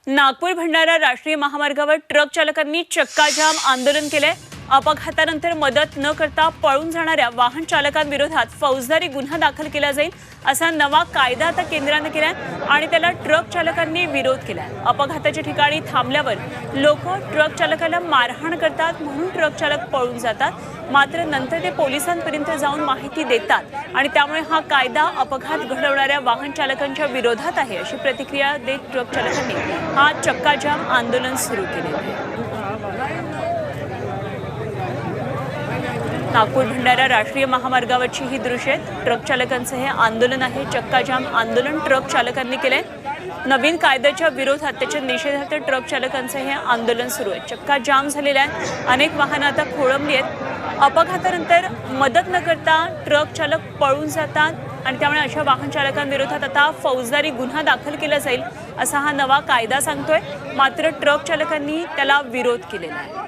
नागपूर भंडारा राष्ट्रीय महामार्गावर ट्रक चालकांनी चक्काजाम आंदोलन केले। अपघातानंतर मदत न करता पळून जाणाऱ्या वाहन चालकांविरोधात फौजदारी गुन्हा दाखल केला जाईल असा नवा कायदा आता केंद्राने केलाय आणि त्याला ट्रक चालकांनी विरोध केलाय। अपघाताच्या ठिकाणी थांबल्यावर लोक ट्रक चालकाला मारहाण करतात म्हणून ट्रक चालक पळून जातात, मात्र नंतर ते पोलिसांपर्यंत जाऊन माहिती देतात आणि त्यामुळे हा कायदा अपघात घडवणाऱ्या वाहन चालकांच्या विरोधात आहे अशी प्रतिक्रिया देत ट्रक चालकांनी हा चक्काजाम आंदोलन सुरू केले आहे। नागपूर भंडारा राष्ट्रीय महामार्गावरची ही दृश्य आहेत। ट्रक चालकांचे हे आंदोलन आहे, चक्काजाम आंदोलन ट्रक चालकांनी केले। नवीन कायद्याच्या विरोधात त्याच्या निषेधार्थ ट्रक चालकांचे हे आंदोलन सुरू आहे। चक्का जाम झालेला आहे, अनेक वाहनं आता खोळंबली आहेत। अपघातानंतर मदत न करता ट्रक चालक पळून जातात आणि त्यामुळे अशा वाहन चालकांविरोधात आता फौजदारी गुन्हा दाखल केला जाईल असा हा नवा कायदा सांगतोय, मात्र ट्रक चालकांनी त्याला विरोध केलेला आहे।